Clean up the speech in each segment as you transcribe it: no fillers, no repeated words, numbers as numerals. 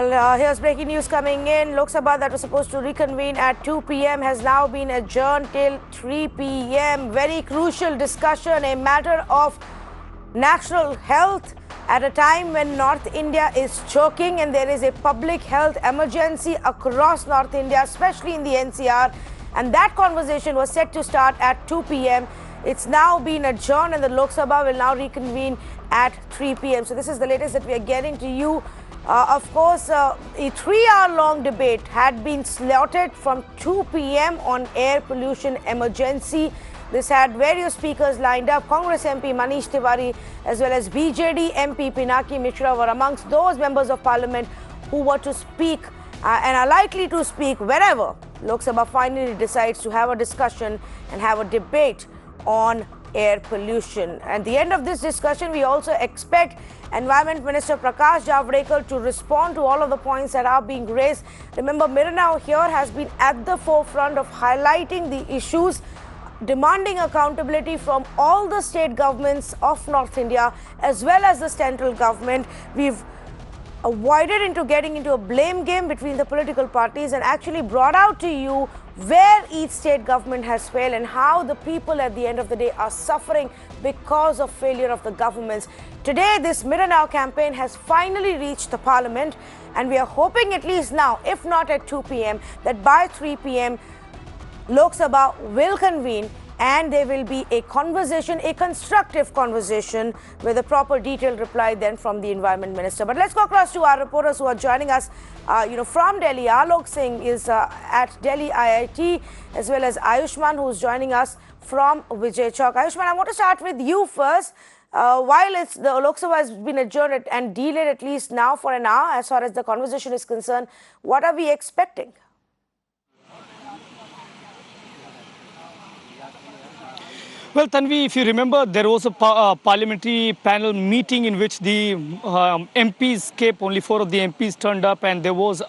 Well, here's breaking news coming in. Lok Sabha that was supposed to reconvene at 2 p.m. has now been adjourned till 3 p.m. Very crucial discussion, a matter of national health at a time when North India is choking and there is a public health emergency across North India, especially in the NCR. And that conversation was set to start at 2 p.m. It's now been adjourned and the Lok Sabha will now reconvene at 3 p.m. So this is the latest that we are getting to you. Of course, a 3-hour-long debate had been slotted from 2 p.m. on air pollution emergency. This had various speakers lined up. Congress MP Manish Tiwari as well as BJD MP Pinaki Mishra were amongst those members of parliament who were to speak and are likely to speak wherever Lok Sabha finally decides to have a discussion and have a debate on air pollution. At the end of this discussion, we also expect Environment Minister Prakash Javadekar to respond to all of the points that are being raised. Remember, Mirana here has been at the forefront of highlighting the issues, demanding accountability from all the state governments of North India as well as the central government. We've avoided into getting into a blame game between the political parties and actually brought out to you where each state government has failed and how the people at the end of the day are suffering because of failure of the governments. Today, this Mirror Now campaign has finally reached the parliament and we are hoping at least now, if not at 2 p.m., that by 3 p.m. Lok Sabha will convene and there will be a conversation, a constructive conversation with a proper detailed reply then from the Environment Minister. But let's go across to our reporters who are joining us from Delhi. Alok Singh is at Delhi IIT as well as Ayushman, who's joining us from Vijay Chowk. Ayushman, I want to start with you first. While the Lok Sabha has been adjourned and delayed at least now for an hour as far as the conversation is concerned, what are we expecting? Well, Tanvi, if you remember, there was a parliamentary panel meeting in which the MPs came, only 4 of the MPs turned up, and there was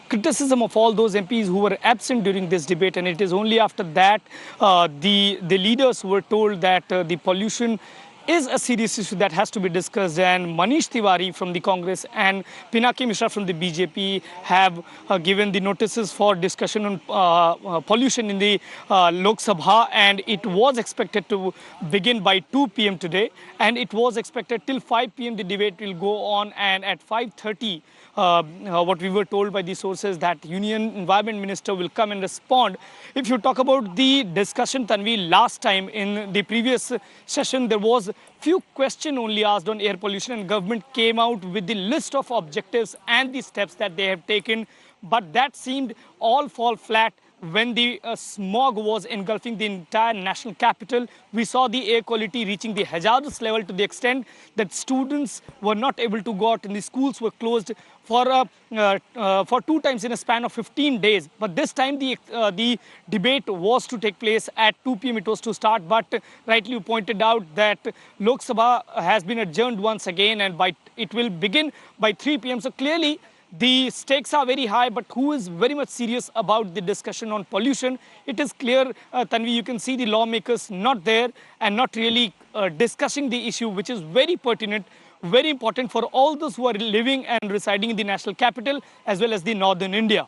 criticism of all those MPs who were absent during this debate. And it is only after that the leaders were told that the pollution is a serious issue that has to be discussed, and Manish Tiwari from the Congress and Pinaki Mishra from the BJP have given the notices for discussion on pollution in the Lok Sabha, and it was expected to begin by 2 p.m. today, and it was expected till 5 p.m. the debate will go on, and at 5:30 what we were told by the sources that Union Environment Minister will come and respond. If you talk about the discussion, Tanvi, last time in the previous session there was few questions only asked on air pollution and government came out with the list of objectives and the steps that they have taken, but that seemed all fall flat when the smog was engulfing the entire national capital. We saw the air quality reaching the hazardous level to the extent that students were not able to go out and the schools were closed for 2 times in a span of 15 days. But this time the debate was to take place at 2 p.m. It was to start, but rightly you pointed out that Lok Sabha has been adjourned once again and it will begin by 3 p.m. So clearly the stakes are very high, but who is very much serious about the discussion on pollution? It is clear, Tanvi, you can see the lawmakers not there and not really discussing the issue, which is very pertinent, very important for all those who are living and residing in the national capital as well as the northern India.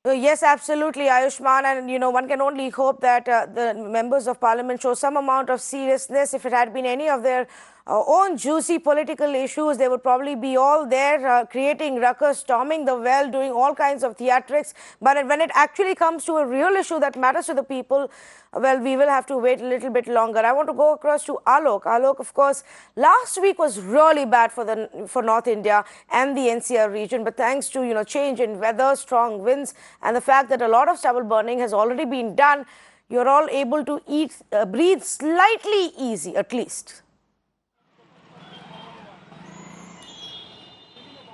Yes, absolutely, Ayushman. And, one can only hope that the members of parliament show some amount of seriousness. If it had been any of their own juicy political issues, they would probably be all there creating ruckus, storming the well, doing all kinds of theatrics. But when it actually comes to a real issue that matters to the people, well, we will have to wait a little bit longer. I want to go across to Alok. Alok, of course, last week was really bad for North India and the NCR region. But thanks to, change in weather, strong winds, and the fact that a lot of stubble burning has already been done, you're all able to breathe slightly easy, at least.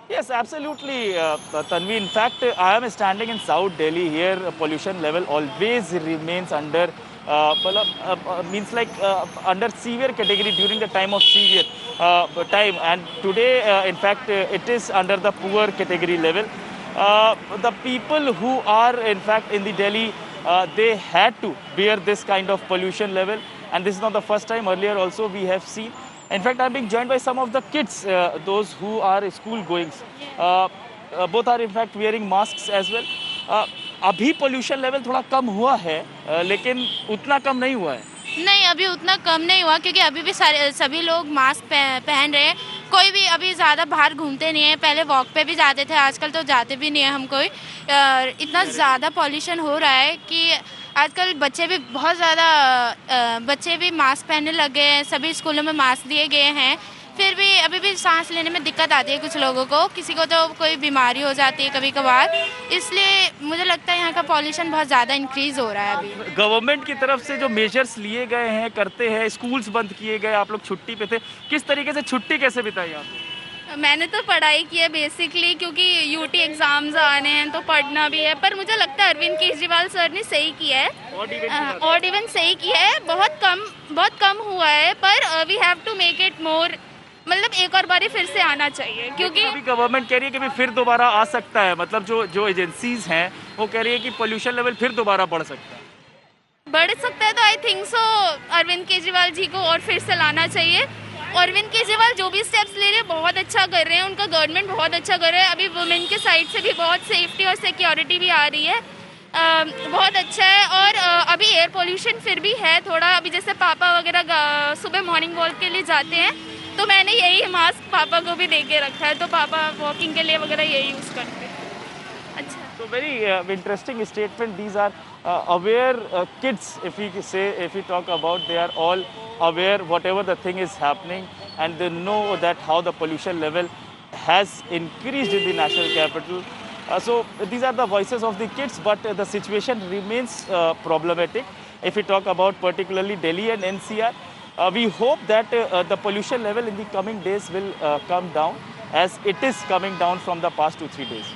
Yes, absolutely, Tanvi. In fact, I am standing in South Delhi. Here, pollution level always remains under, under severe category during the time of severe time. And today, in fact, it is under the poor category level. The people who are, in fact, in the Delhi, they had to bear this kind of pollution level. And this is not the first time. Earlier also, we have seen In fact, I'm being joined by some of the kids, those who are school goings. Both are in fact wearing masks as well. अभी pollution level थोड़ा कम हुआ है, लेकिन उतना कम नहीं हुआ है. नहीं, अभी उतना कम नहीं हुआ क्योंकि अभी भी सभी लोग मास्क पहन रहे हैं. कोई भी अभी ज़्यादा बाहर घूमते नहीं है. पहले वॉक पे भी जाते थे, आजकल तो जाते भी नहीं है हम कोई. इतना ज़्यादा पॉल्यूशन हो रहा है कि आजकल बच्चे भी बहुत ज़्यादा बच्चे भी मास्क पहनने लग गए हैं. सभी स्कूलों में मास्क दिए गए हैं. फिर भी अभी भी सांस लेने में दिक्कत आती है कुछ लोगों को. किसी को तो कोई बीमारी हो जाती है कभी कभार. इसलिए मुझे लगता है यहाँ का पॉल्यूशन बहुत ज़्यादा इंक्रीज़ हो रहा है अभी. गवर्नमेंट की तरफ से जो मेजर्स लिए गए हैं, करते हैं, स्कूल्स बंद किए गए, आप लोग छुट्टी पे थे, किस तरीके से छुट्टी कैसे बिताई आपने? मैंने तो पढ़ाई की है बेसिकली, क्योंकि यूटी एग्जाम्स आने हैं तो पढ़ना भी है. पर मुझे लगता है अरविंद केजरीवाल सर ने सही किया है. ऑड इवन सही किया है. बहुत कम हुआ है, पर we have to make it more. मतलब एक और बारी फिर से आना चाहिए, क्योंकि अभी गवर्नमेंट कह रही है कि फिर दोबारा आ सकता है. मतलब जो एजेंसीज हैं वो कह रही है कि पोल्यूशन लेवल फिर दोबारा बढ़ सकता है. तो I think so Arvind Kejriwal ji को और फिर से लाना चाहिए. अरविंद केजरीवाल जो भी स्टेप्स ले रहे हैं बहुत अच्छा कर रहे हैं. उनका गवर्नमेंट बहुत अच्छा कर रहा है. अभी वुमेन के साइड से भी बहुत सेफ्टी और सिक्योरिटी भी आ रही है. बहुत अच्छा है. और अभी एयर पोल्यूशन फिर भी है थोड़ा. अभी जैसे पापा वगैरह सुबह मॉर्निंग वॉक के लिए जाते हैं तो मैंने यही मास्क पापा को भी दे के रखा है. तो पापा वॉकिंग के लिए वगैरह यही यूज़ करते हैं. अच्छा. So very interesting statement. These are aware kids. If we talk about, they are all aware whatever the thing is happening, and they know that how the pollution level has increased in the national capital. So these are the voices of the kids, but the situation remains problematic. If we talk about particularly Delhi and NCR, we hope that the pollution level in the coming days will come down, as it is coming down from the past 2-3 days.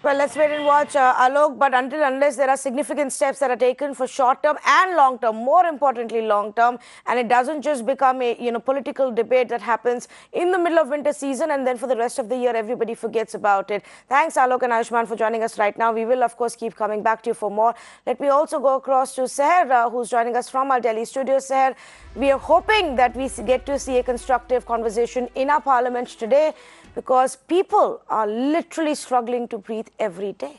Well, let's wait and watch, Alok. But unless there are significant steps that are taken for short term and long term, more importantly long term, and it doesn't just become a political debate that happens in the middle of winter season and then for the rest of the year everybody forgets about it. Thanks, Alok and Ayushman, for joining us right now. We will of course keep coming back to you for more. Let me also go across to Seher, who's joining us from our Delhi studio. Seher, we are hoping that we get to see a constructive conversation in our parliament today, because people are literally struggling to breathe every day.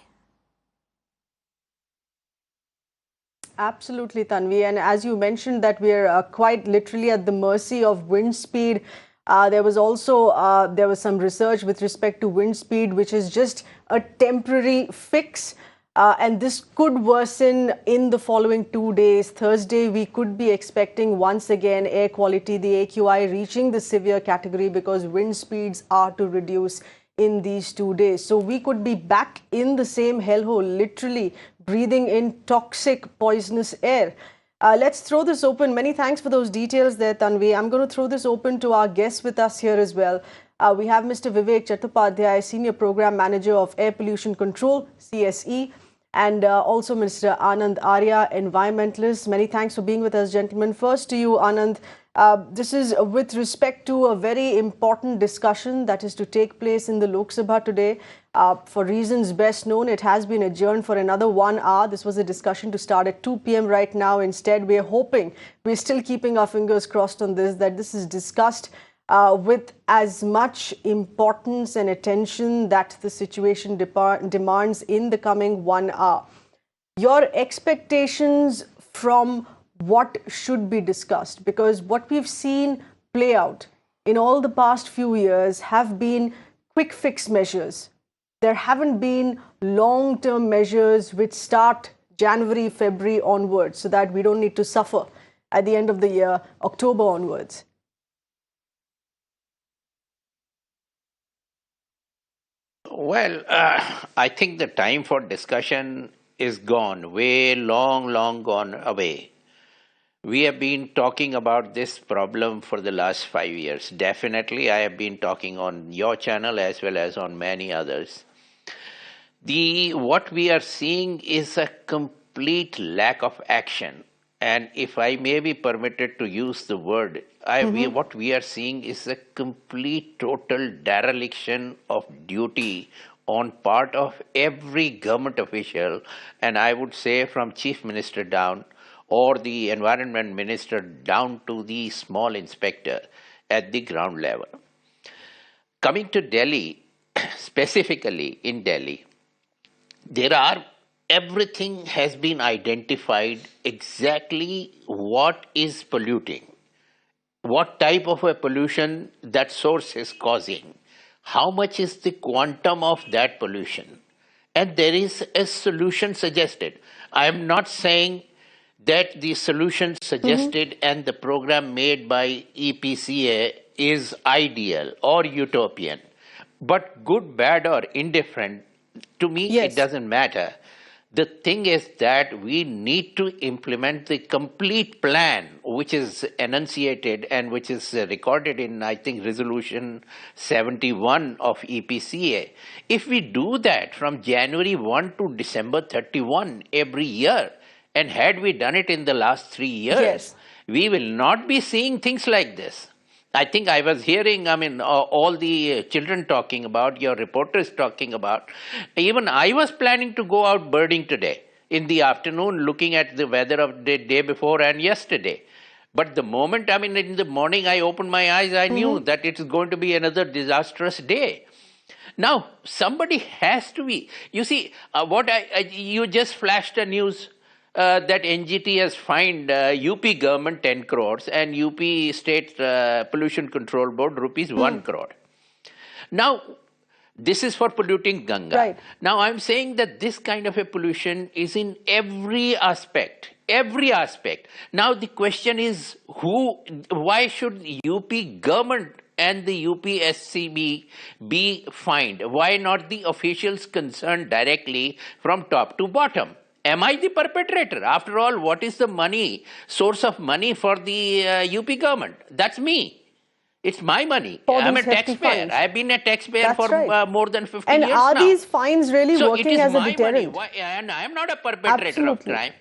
Absolutely, Tanvi. And as you mentioned that we are quite literally at the mercy of wind speed. There was also there was some research with respect to wind speed, which is just a temporary fix. And this could worsen in the following 2 days. Thursday, we could be expecting once again air quality, the AQI, reaching the severe category because wind speeds are to reduce in these 2 days. So we could be back in the same hellhole, literally breathing in toxic, poisonous air. Let's throw this open. Many thanks for those details there, Tanvi. I'm going to throw this open to our guests with us here as well. We have Mr. Vivek Chattopadhyay, Senior Program Manager of Air Pollution Control, CSE, and also Mr. Anand Arya, environmentalist. Many thanks for being with us, gentlemen. First to you, Anand. This is with respect to a very important discussion that is to take place in the Lok Sabha today. For reasons best known, it has been adjourned for another 1 hour. This was a discussion to start at 2 p.m. right now. Instead, we're hoping, we're still keeping our fingers crossed on this, that this is discussed with as much importance and attention that the situation demands in the coming 1 hour. Your expectations from what should be discussed, because what we've seen play out in all the past few years have been quick fix measures. There haven't been long-term measures which start January, February onwards, so that we don't need to suffer at the end of the year, October onwards. Well, I think the time for discussion is gone, way long gone away. We have been talking about this problem for the last 5 years. Definitely, I have been talking on your channel as well as on many others. What we are seeing is a complete lack of action. And if I may be permitted to use the word, what we are seeing is a complete, total dereliction of duty on part of every government official, and I would say from Chief Minister down, or the Environment Minister down to the small inspector. at the ground level. Coming to Delhi, specifically in Delhi, everything has been identified exactly what is polluting, what type of a pollution that source is causing, how much is the quantum of that pollution, and there is a solution suggested. I am not saying that the solution suggested and the program made by EPCA is ideal or utopian, but good, bad, or indifferent, to me, it Yes. doesn't matter. The thing is that we need to implement the complete plan, which is enunciated and which is recorded in, I think, Resolution 71 of EPCA. If we do that from January 1 to December 31 every year, and had we done it in the last 3 years, Yes. we will not be seeing things like this. I think I was hearing, all the children talking about, your reporters talking about. Even I was planning to go out birding today in the afternoon, looking at the weather of the day before and yesterday. But the moment, in the morning I opened my eyes, I knew that it is going to be another disastrous day. Now, somebody has to be. You see, you just flashed a news that NGT has fined UP government 10 crores and UP State Pollution Control Board rupees 1 crore. Now, this is for polluting Ganga. Right. Now, I'm saying that this kind of a pollution is in every aspect. Every aspect. Now, the question is, why should UP government and the UPSCB be fined? Why not the officials concerned directly from top to bottom? Am I the perpetrator? After all, what is the source of money for the UP government? That's me. It's my money. For I'm a these hefty taxpayer. fines. I've been a taxpayer That's for right. more than 50 And years are now. these fines really So working it is as a my deterrent? money. And I'm not a perpetrator of Absolutely. crime.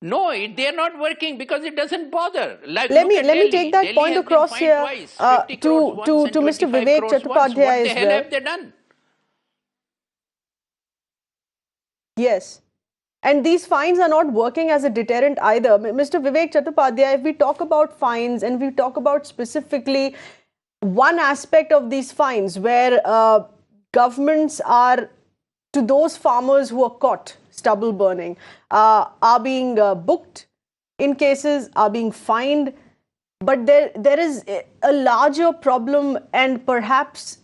No, they are not working because it doesn't bother. Like, Let look me at let me Delhi. take that Delhi point has been across fined here twice, 50 crores once to and Mr. 25 Vivek crores once. Chattopadhyay What the as hell well. have they done? Yes. And these fines are not working as a deterrent either. Mr. Vivek Chattopadhyay, if we talk about fines and we talk about specifically one aspect of these fines where governments are, to those farmers who are caught stubble burning, are being booked in cases, are being fined. But there is a larger problem, and perhaps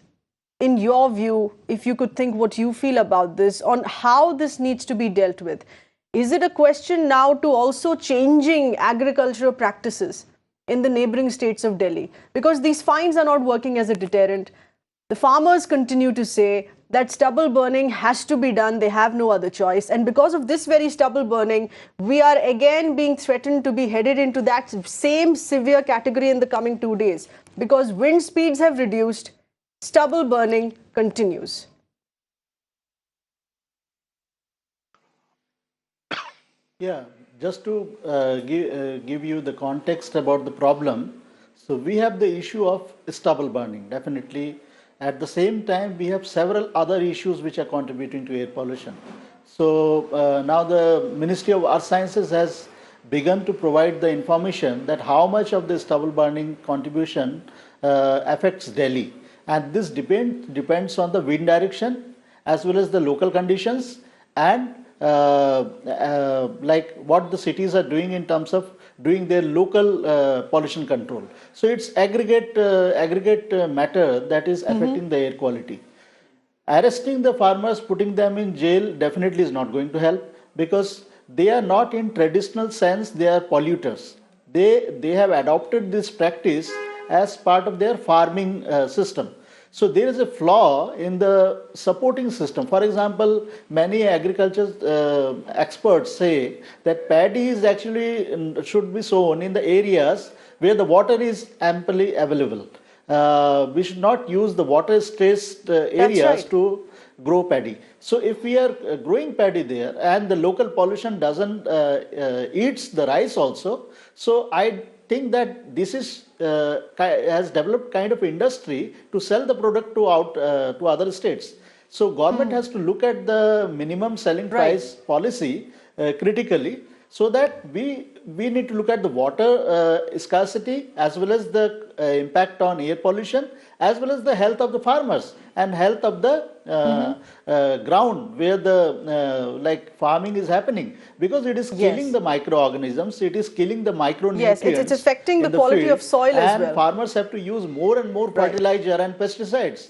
in your view, if you could think what you feel about this, on how this needs to be dealt with. Is it a question now to also changing agricultural practices in the neighboring states of Delhi? Because these fines are not working as a deterrent. The farmers continue to say that stubble burning has to be done. They have no other choice. And because of this very stubble burning, we are again being threatened to be headed into that same severe category in the coming 2 days. Because wind speeds have reduced, stubble burning continues. Yeah, just to give you the context about the problem. So we have the issue of stubble burning, definitely. At the same time, we have several other issues which are contributing to air pollution. So now the Ministry of Earth Sciences has begun to provide the information that how much of the stubble burning contribution affects Delhi. And this depends on the wind direction as well as the local conditions and like what the cities are doing in terms of doing their local pollution control. So it's aggregate matter that is affecting the air quality. Arresting the farmers, putting them in jail definitely is not going to help, because they are not in traditional sense, they are polluters. They have adopted this practice as part of their farming system. So there is a flaw in the supporting system. For example, many agriculture experts say that paddy is actually should be sown in the areas where the water is amply available. We should not use the water stressed areas to grow paddy. So if we are growing paddy there and the local pollution doesn't eats the rice also, so I think that this is has developed kind of industry to sell the product to other states. So government has to look at the minimum selling price policy critically. So that we need to look at the water scarcity as well as the impact on air pollution as well as the health of the farmers and health of the ground where the like farming is happening, because it is killing Yes. the microorganisms, it is killing the micronutrients. Yes, it's affecting the in quality field, of soil as and well. farmers have to use more and more Right. fertilizer and pesticides.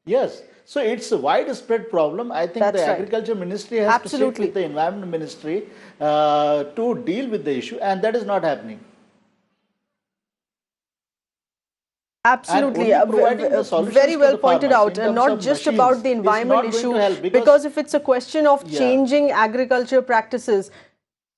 Yes. So it's a widespread problem. I think That's the right. Agriculture Ministry has to sit Absolutely. with the Environment Ministry to deal with the issue, and that is not happening. Absolutely. only providing the solutions Very to well the pointed farmers out. in And terms not of just machines about the is environment not going issue, to help, because if it's a question of Yeah. changing agriculture practices,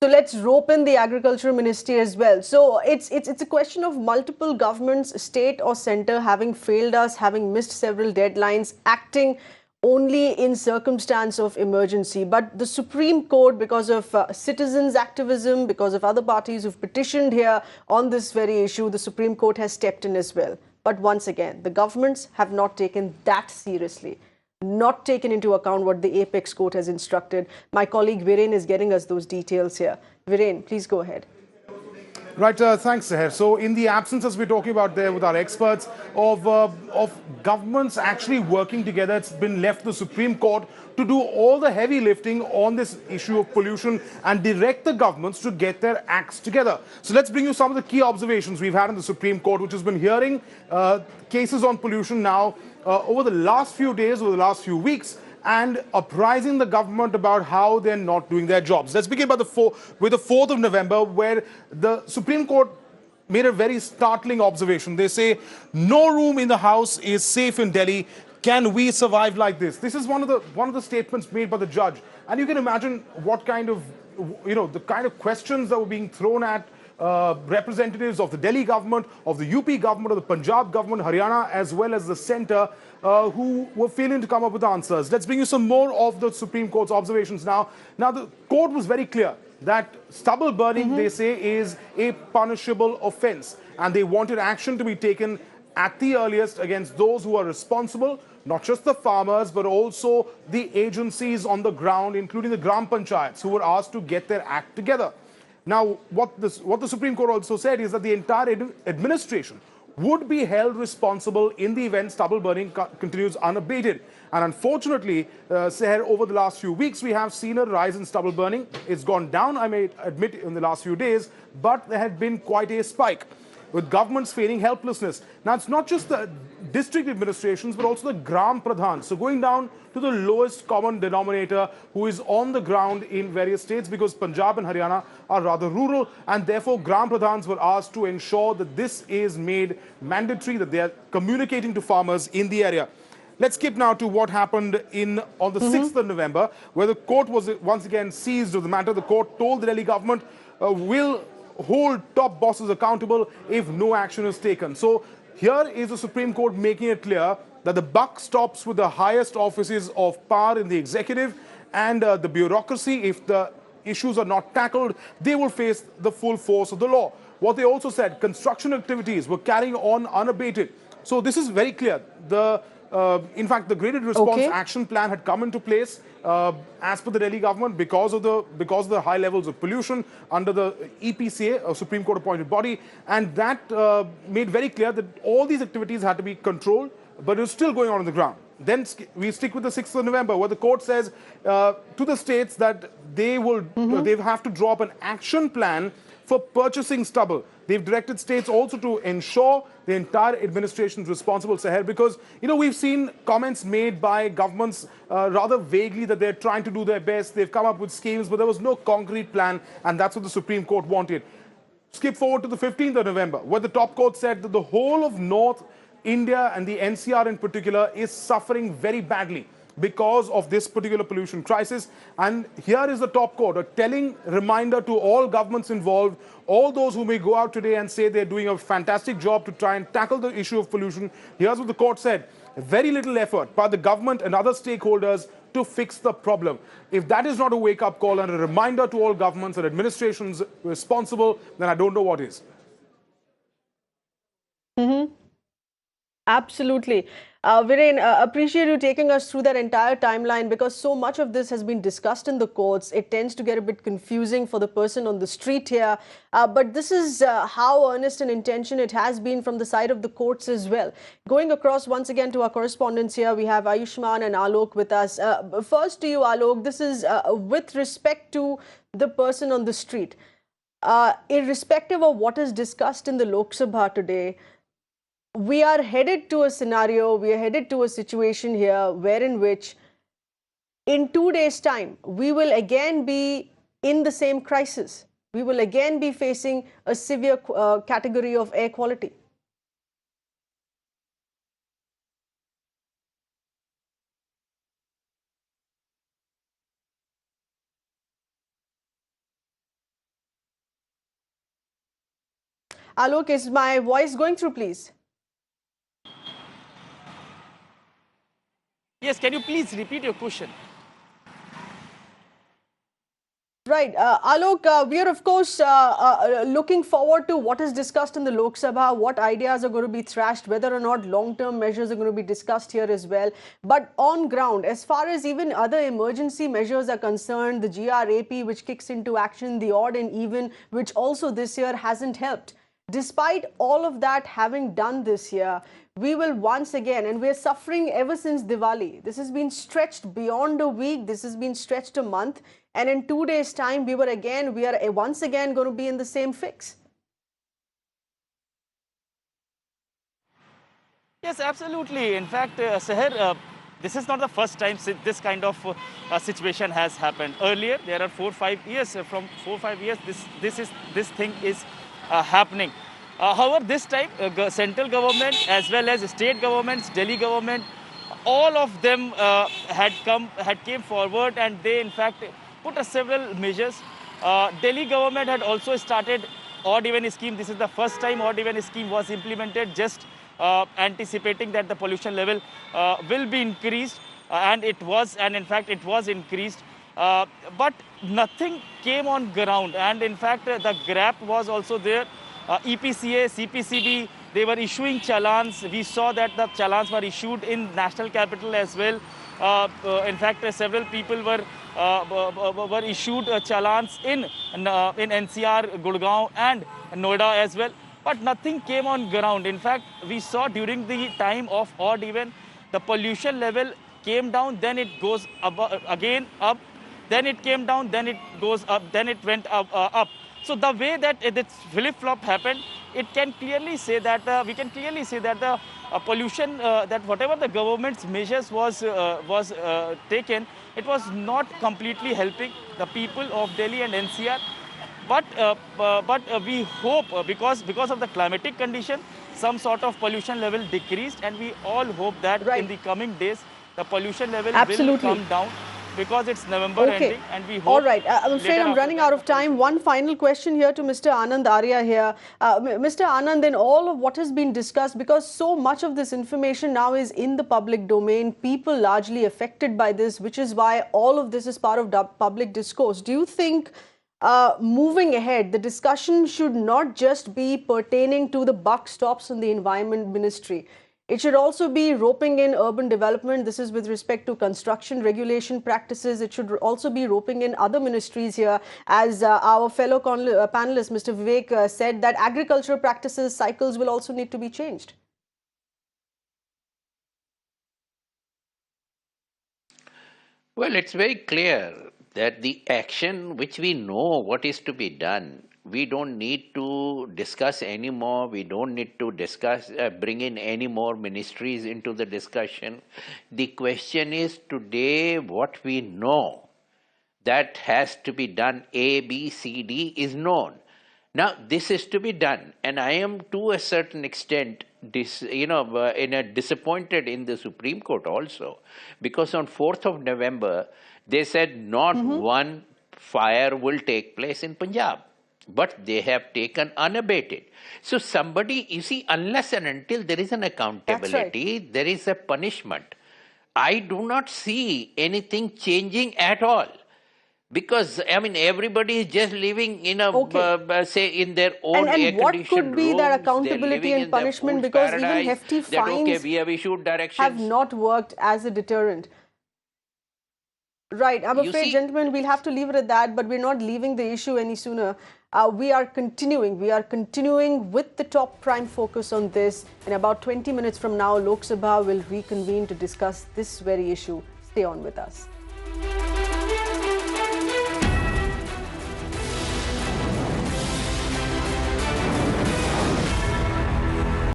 so let's rope in the agriculture ministry as well. So it's a question of multiple governments, state or center, having failed us, having missed several deadlines, acting only in circumstance of emergency. But the Supreme Court, because of citizens' activism, because of other parties who've petitioned here on this very issue, the Supreme Court has stepped in as well. But once again, the governments have not taken that seriously, not taken into account what the Apex Court has instructed. My colleague Viren is getting us those details here. Viren, please go ahead. Right, thanks, Seher. So, in the absence, as we're talking about there with our experts, of governments actually working together, it's been left to the Supreme Court to do all the heavy lifting on this issue of pollution and direct the governments to get their acts together. So, let's bring you some of the key observations we've had in the Supreme Court, which has been hearing cases on pollution now over the last few days, over the last few weeks, and apprising the government about how they're not doing their jobs. Let's begin with the 4th of November, where the Supreme Court made a very startling observation. They say, no room in the House is safe in Delhi. Can we survive like this? This is one of the statements made by the judge. And you can imagine what kind of, the kind of questions that were being thrown at representatives of the Delhi government, of the UP government, of the Punjab government, Haryana, as well as the centre, who were failing to come up with answers. Let's bring you some more of the Supreme Court's observations now. Now, the court was very clear that stubble burning, they say, is a punishable offence. And they wanted action to be taken at the earliest against those who are responsible, not just the farmers, but also the agencies on the ground, including the Gram Panchayats, who were asked to get their act together. Now, what the Supreme Court also said is that the entire administration would be held responsible in the event stubble burning continues unabated. And unfortunately, Seher, over the last few weeks, we have seen a rise in stubble burning. It's gone down, I may admit, in the last few days, but there had been quite a spike, with governments feigning helplessness. Now, it's not just the district administrations, but also the Gram Pradhans. So going down to the lowest common denominator, who is on the ground in various states, because Punjab and Haryana are rather rural, and therefore Gram Pradhans were asked to ensure that this is made mandatory, that they are communicating to farmers in the area. Let's skip now to what happened on the 6th of November, where the court was once again seized of the matter. The court told the Delhi government will hold top bosses accountable if no action is taken. So here is the Supreme Court making it clear that the buck stops with the highest offices of power in the executive, and the bureaucracy, if the issues are not tackled, they will face the full force of the law. What they also said, construction activities were carrying on unabated. So this is very clear. In fact, the graded response action plan had come into place as per the Delhi government because of the high levels of pollution under the EPCA, a Supreme Court appointed body, and that made very clear that all these activities had to be controlled, but it was still going on the ground. Then we stick with the 6th of November, where the court says to the states that they have to draw up an action plan for purchasing stubble. They've directed states also to ensure the entire administration is responsible, Seher, because, we've seen comments made by governments rather vaguely that they're trying to do their best. They've come up with schemes, but there was no concrete plan, and that's what the Supreme Court wanted. Skip forward to the 15th of November, where the top court said that the whole of North India and the NCR in particular is suffering very badly because of this particular pollution crisis. And here is the top court, a telling reminder to all governments involved, all those who may go out today and say they're doing a fantastic job to try and tackle the issue of pollution. Here's what the court said: very little effort by the government and other stakeholders to fix the problem. If that is not a wake-up call and a reminder to all governments and administrations responsible, then I don't know what is. Absolutely. Viren, appreciate you taking us through that entire timeline because so much of this has been discussed in the courts. It tends to get a bit confusing for the person on the street here. But this is how earnest an intention it has been from the side of the courts as well. Going across once again to our correspondents here, we have Ayushman and Alok with us. First to you, Alok, this is with respect to the person on the street. Irrespective of what is discussed in the Lok Sabha today, we are headed to a scenario, we are headed to a situation here wherein which in 2 days' time, we will again be in the same crisis. We will again be facing a severe category of air quality. Alok, is my voice going through, please? Yes, can you please repeat your question? Right. Alok, we are, of course, looking forward to what is discussed in the Lok Sabha, what ideas are going to be thrashed, whether or not long-term measures are going to be discussed here as well. But on ground, as far as even other emergency measures are concerned, the GRAP, which kicks into action, the odd and even, which also this year hasn't helped. Despite all of that having done this year, we will once again, and we're suffering ever since Diwali. This has been stretched beyond a week. This has been stretched a month. And in 2 days' time, we are once again going to be in the same fix. Yes, absolutely. In fact, Seher, this is not the first time this kind of situation has happened. Earlier, there are 4 or 5 years. From 4 or 5 years, this thing is happening. However, this time, central government as well as state governments, Delhi government, all of them came forward, and they in fact put several measures. Delhi government had also started odd even scheme. This is the first time odd even scheme was implemented, just anticipating that the pollution level will be increased, and in fact it was increased. But nothing came on ground, and in fact the GRAP was also there. EPCA, CPCB, they were issuing challans. We saw that the challans were issued in national capital as well. In fact, several people were issued challans in NCR, Gurgaon and Noida as well. But nothing came on ground. In fact, we saw during the time of odd even, the pollution level came down, then it goes again up, then it came down, then it goes up, then it went up. So the way that this flip-flop happened, it can clearly say that we can clearly say that the pollution, that whatever the government's measures was taken, it was not completely helping the people of Delhi and NCR. But we hope, because of the climatic condition, some sort of pollution level decreased, and we all hope that in the coming days the pollution level will come down, because it's November ending, and we hope. All right. I'm afraid I'm running out of time. One final question here to Mr. Anand Arya here. Mr. Anand, in all of what has been discussed, because so much of this information now is in the public domain, people largely affected by this, which is why all of this is part of public discourse. Do you think moving ahead, the discussion should not just be pertaining to the buck stops in the Environment Ministry? It should also be roping in urban development. This is with respect to construction regulation practices. It should also be roping in other ministries here. As our fellow panelist, Mr. Vivek, said, that agricultural practices, cycles will also need to be changed. Well, it's very clear that the action which we know what is to be done, we don't need to discuss anymore. We don't need to bring in any more ministries into the discussion. The question is today what we know that has to be done, A, B, C, D is known. Now, this is to be done, and I am to a certain extent disappointed in the Supreme Court also, because on 4th of November, they said not one fire will take place in Punjab, but they have taken unabated. So somebody, you see, unless and until there is an accountability, there is a punishment. I do not see anything changing at all. Because, I mean, everybody is just living in a, say, in their own And what air-conditioned could be that rooms. They're accountability living and in their punishment? fool's Because even paradise. hefty That, okay, fines we have issued directions. have not worked as a deterrent. Right. I'm afraid, gentlemen, we'll have to leave it at that, but we're not leaving the issue any sooner. We are continuing with the top prime focus on this. In about 20 minutes from now, Lok Sabha will reconvene to discuss this very issue. Stay on with us.